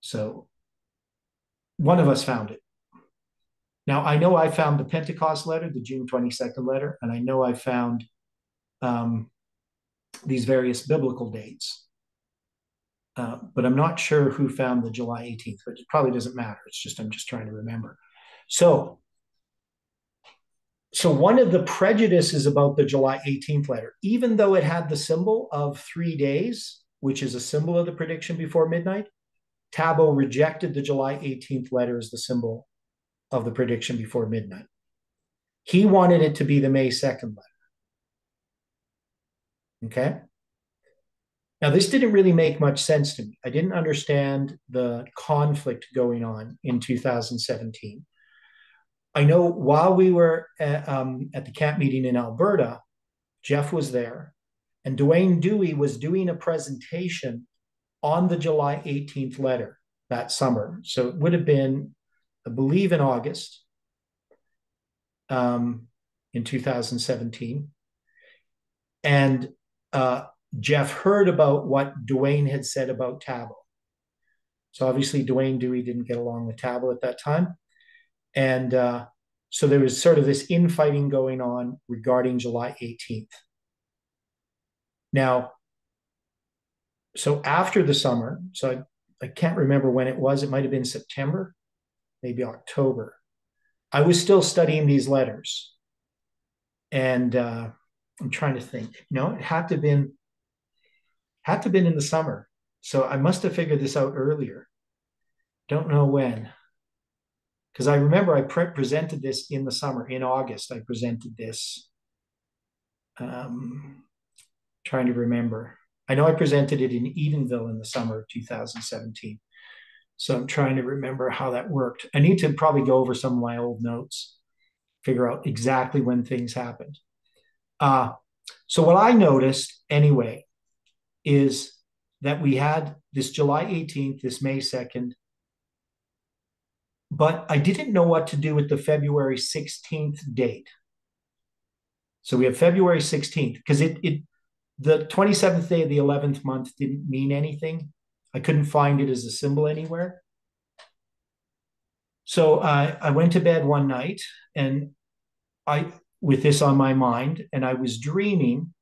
So one of us found it. Now, I know I found the Pentecost letter, the June 22nd letter, and I know I found these various biblical dates. But I'm not sure who found the July 18th, but it probably doesn't matter. It's just, I'm just trying to remember. So one of the prejudices about the July 18th letter, even though it had the symbol of 3 days, which is a symbol of the prediction before midnight, Tabo rejected the July 18th letter as the symbol of the prediction before midnight. He wanted it to be the May 2nd letter. Okay? Now, this didn't really make much sense to me. I didn't understand the conflict going on in 2017. I know while we were at the camp meeting in Alberta, Jeff was there, and Dwayne Dewey was doing a presentation on the July 18th letter that summer. So it would have been, I believe, in August in 2017. And Jeff heard about what Dwayne had said about Tabo. So obviously Dwayne Dewey didn't get along with Tabo at that time. And so there was sort of this infighting going on regarding July 18th. Now, so after the summer, so I can't remember when it was. It might have been September, maybe October. I was still studying these letters. And I'm trying to think. No, it had to have been in the summer. So I must have figured this out earlier. Don't know when. Because I remember I presented this in the summer. In August, I presented this. Trying to remember. I know I presented it in Edenville in the summer of 2017. So I'm trying to remember how that worked. I need to probably go over some of my old notes, figure out exactly when things happened. So what I noticed anyway is that we had this July 18th, this May 2nd, but I didn't know what to do with the February 16th date. So we have February 16th because the 27th day of the 11th month didn't mean anything. I couldn't find it as a symbol anywhere. So I went to bed one night and with this on my mind, and I was dreaming,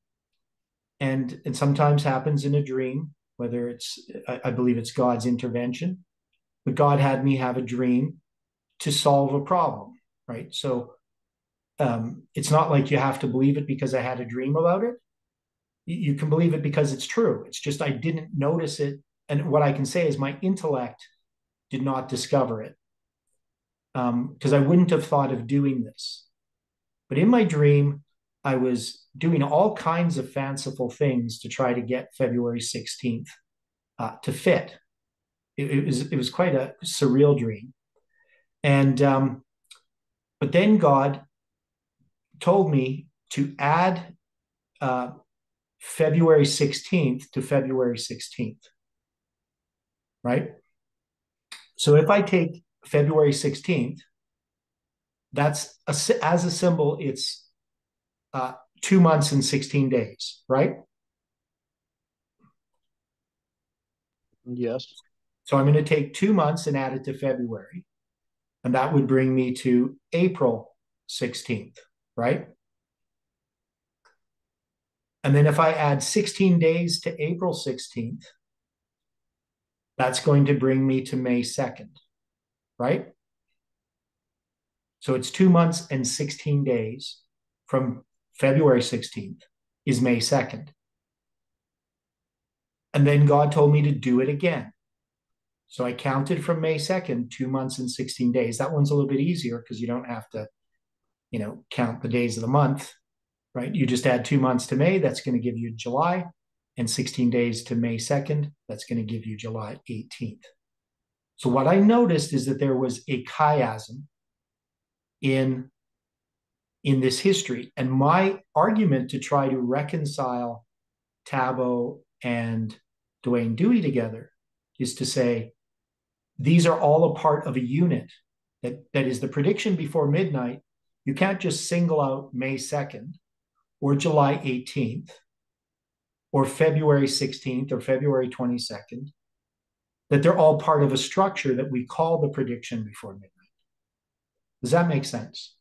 and sometimes happens in a dream, whether it's, I believe it's God's intervention, but God had me have a dream to solve a problem, right? So it's not like you have to believe it because I had a dream about it. You can believe it because it's true. It's just I didn't notice it. And what I can say is my intellect did not discover it because I wouldn't have thought of doing this. But in my dream, I was doing all kinds of fanciful things to try to get February 16th to fit. It was quite a surreal dream. And but then God told me to add February 16th to February 16th, right? So if I take February 16th, that's as a symbol, it's 2 months and 16 days, right? Yes. So I'm going to take 2 months and add it to February. And that would bring me to April 16th, right? And then if I add 16 days to April 16th, that's going to bring me to May 2nd, right? So it's 2 months and 16 days from February 16th is May 2nd. And then God told me to do it again. So I counted from May 2nd, 2 months and 16 days. That one's a little bit easier because you don't have to, count the days of the month, right? You just add 2 months to May, that's going to give you July, and 16 days to May 2nd, that's going to give you July 18th. So what I noticed is that there was a chiasm in in this history. And my argument to try to reconcile Tabo and Dwayne Dewey together is to say these are all a part of a unit that is the prediction before midnight. You can't just single out May 2nd or July 18th or February 16th or February 22nd, that they're all part of a structure that we call the prediction before midnight. Does that make sense?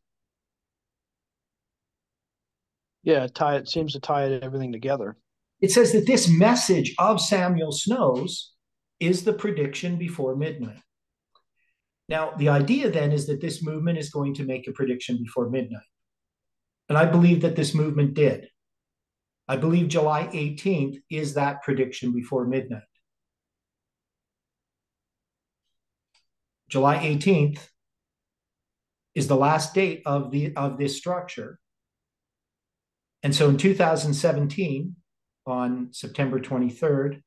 Yeah, it seems to tie everything together. It says that this message of Samuel Snow's is the prediction before midnight. Now, the idea then is that this movement is going to make a prediction before midnight. And I believe that this movement did. I believe July 18th is that prediction before midnight. July 18th is the last date of this structure. And so in 2017, on September 23rd,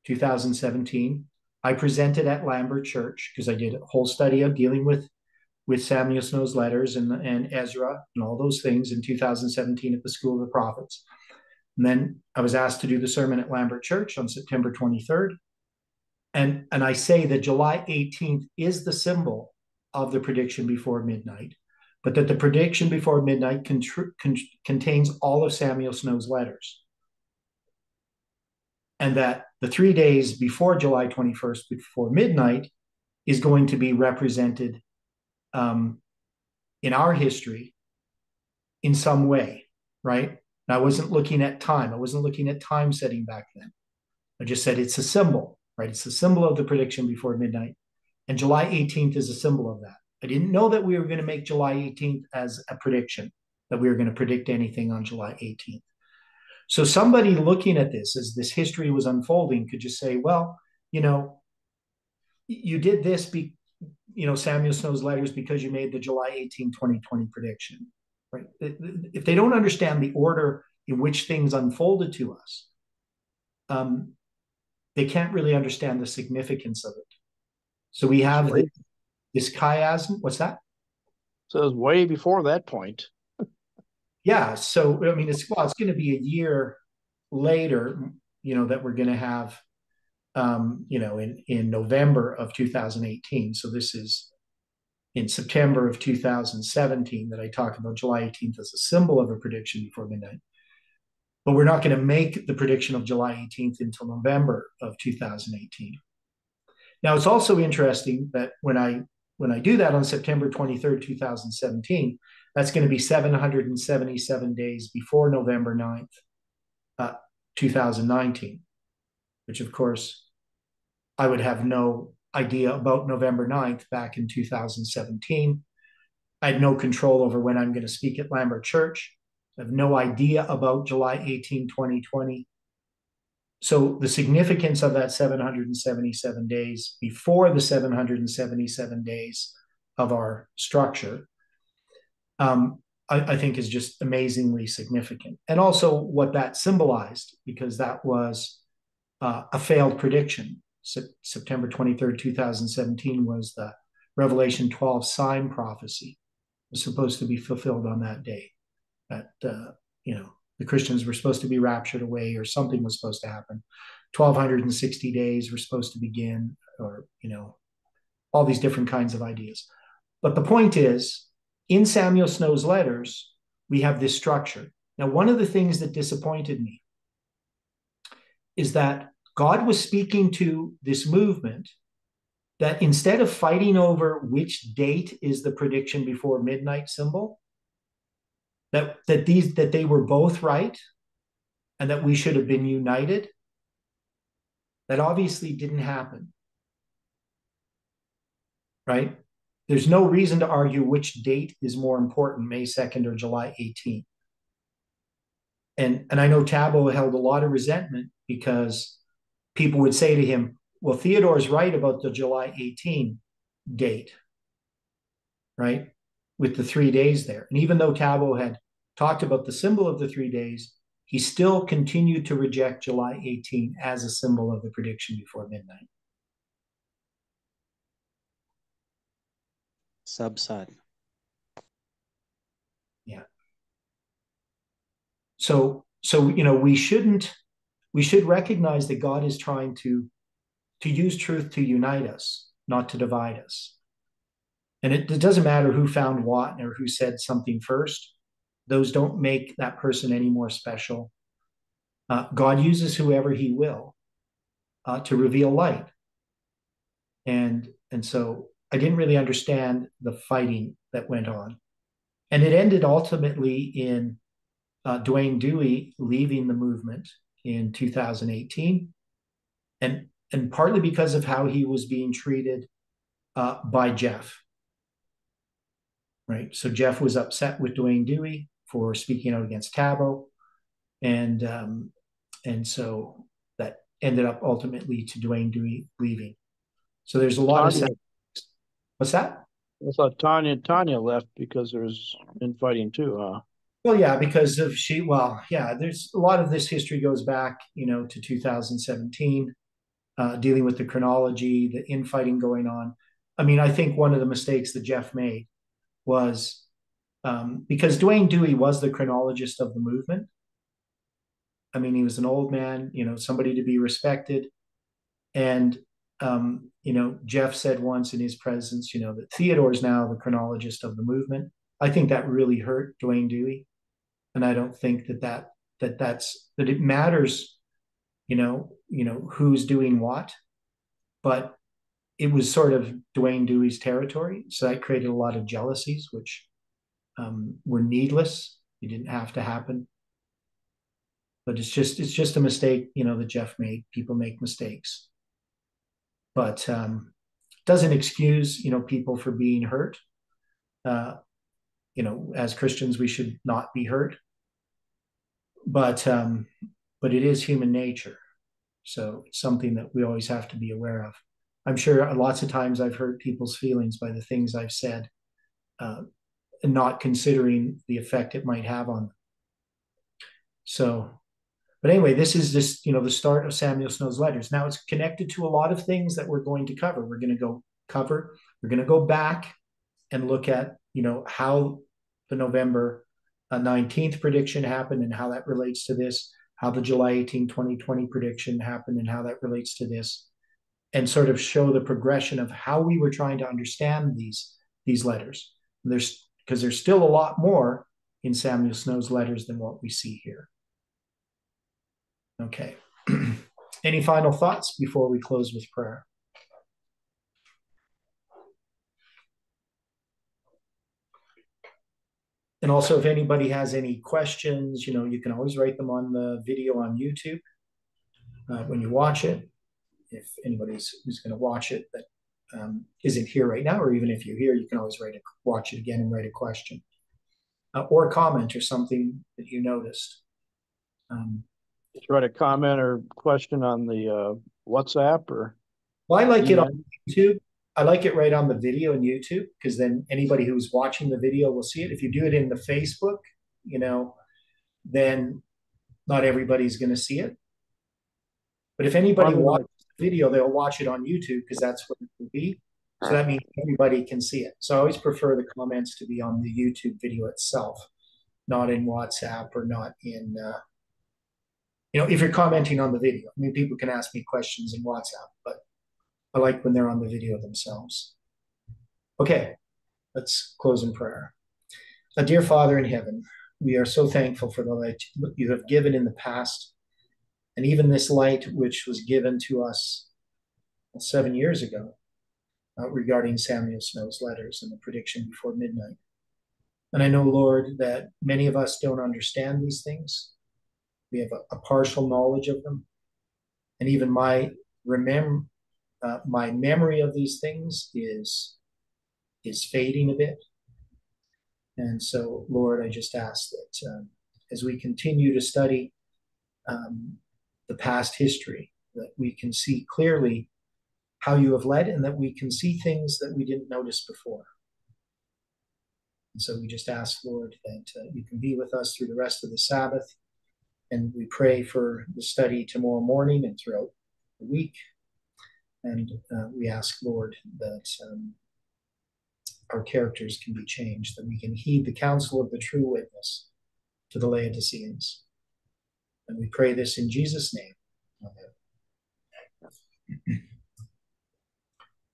2017, I presented at Lambert Church because I did a whole study of dealing with Samuel Snow's letters and Ezra and all those things in 2017 at the School of the Prophets. And then I was asked to do the sermon at Lambert Church on September 23rd. And I say that July 18th is the symbol of the prediction before midnight, but that the prediction before midnight contains all of Samuel Snow's letters. And that the 3 days before July 21st, before midnight, is going to be represented in our history in some way, right? And I wasn't looking at time. I wasn't looking at time setting back then. I just said it's a symbol, right? It's a symbol of the prediction before midnight. And July 18th is a symbol of that. I didn't know that we were going to make July 18th as a prediction, that we were going to predict anything on July 18th. So somebody looking at this as this history was unfolding could just say, well, you did this, Samuel Snow's letters because you made the July 18, 2020 prediction, right? If they don't understand the order in which things unfolded to us, they can't really understand the significance of it. So we have this chiasm. What's that? So it was way before that point. Yeah. So, I mean, it's going to be a year later, that we're going to have, in November of 2018. So this is in September of 2017 that I talk about July 18th as a symbol of a prediction before midnight. But we're not going to make the prediction of July 18th until November of 2018. Now, it's also interesting that when I do that on September 23rd, 2017, that's going to be 777 days before November 9th, 2019, which, of course, I would have no idea about November 9th back in 2017. I had no control over when I'm going to speak at Lambert Church. I have no idea about July 18, 2020. So the significance of that 777 days before the 777 days of our structure, I think is just amazingly significant. And also what that symbolized, because that was a failed prediction. September 23rd, 2017 was the Revelation 12 sign prophecy. It was supposed to be fulfilled on that day. That, the Christians were supposed to be raptured away or something was supposed to happen. 1,260 days were supposed to begin, or, all these different kinds of ideas. But the point is, in Samuel Snow's letters, we have this structure. Now, one of the things that disappointed me is that God was speaking to this movement that instead of fighting over which date is the prediction before midnight symbol, that they were both right and that we should have been united. That obviously didn't happen, right? There's no reason to argue which date is more important, May 2nd or July 18th. And I know Tabo held a lot of resentment because people would say to him, well, Theodore's right about the July 18 date, right? With the 3 days there. And even though Tabo had talked about the symbol of the 3 days, he still continued to reject July 18 as a symbol of the prediction before midnight. Sad. Yeah. so we should recognize that God is trying to use truth to unite us, not to divide us. And it doesn't matter who found what or who said something first. Those don't make that person any more special. God uses whoever he will to reveal light. And so I didn't really understand the fighting that went on. And it ended ultimately in Dwayne Dewey leaving the movement in 2018. And partly because of how he was being treated by Jeff. Right. So Jeff was upset with Dwayne Dewey for speaking out against Tabo. And so that ended up ultimately to Dwayne Dewey leaving. So there's a lot Tanya, of what's that? I thought Tanya left because there's infighting too, huh? Well, yeah, because of there's a lot of this history goes back, to 2017, dealing with the chronology, the infighting going on. I mean, I think one of the mistakes that Jeff made was because Dwayne Dewey was the chronologist of the movement. I mean, he was an old man, somebody to be respected. And, Jeff said once in his presence, that Theodore's now the chronologist of the movement. I think that really hurt Dwayne Dewey. And I don't think that it matters, who's doing what. But it was sort of Dwayne Dewey's territory. So that created a lot of jealousies, which were needless. It didn't have to happen. But it's just a mistake, that Jeff made. People make mistakes. But doesn't excuse, people for being hurt. As Christians, we should not be hurt. But it is human nature. So it's something that we always have to be aware of. I'm sure lots of times I've hurt people's feelings by the things I've said, and not considering the effect it might have on them. So, but anyway, this is just, the start of Samuel Snow's letters. Now it's connected to a lot of things that we're going to cover. We're going to go back and look at, how the November 19th prediction happened and how that relates to this, how the July 18, 2020 prediction happened and how that relates to this, and sort of show the progression of how we were trying to understand these letters. Because there's still a lot more in Samuel Snow's letters than what we see here. Okay. Any final thoughts before we close with prayer? And also, if anybody has any questions, you can always write them on the video on YouTube when you watch it. If anybody's who's going to watch it that isn't here right now, or even if you're here, you can always watch it again and write a question or a comment or something that you noticed. Just write a comment or question on the WhatsApp or. Well, I like it on YouTube. I like it right on the video in YouTube because then anybody who's watching the video will see it. If you do it in the Facebook, then not everybody's going to see it. But if anybody watches the video, they'll watch it on YouTube because that's what it will be. So that means everybody can see it. So I always prefer the comments to be on the YouTube video itself, not in WhatsApp or not in, if you're commenting on the video. I mean, people can ask me questions in WhatsApp, but I like when they're on the video themselves. Okay, let's close in prayer. Dear Father in heaven, we are so thankful for the light you have given in the past, and even this light which was given to us 7 years ago regarding Samuel Snow's letters and the prediction before midnight. And I know, Lord, that many of us don't understand these things. We have a partial knowledge of them. And even my memory of these things is fading a bit. And so, Lord, I just ask that as we continue to study the past history, that we can see clearly how you have led and that we can see things that we didn't notice before. And so we just ask, Lord, that you can be with us through the rest of the Sabbath. And we pray for the study tomorrow morning and throughout the week. And we ask, Lord, that our characters can be changed, that we can heed the counsel of the true witness to the Laodiceans. And we pray this in Jesus' name. Amen.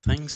Thanks.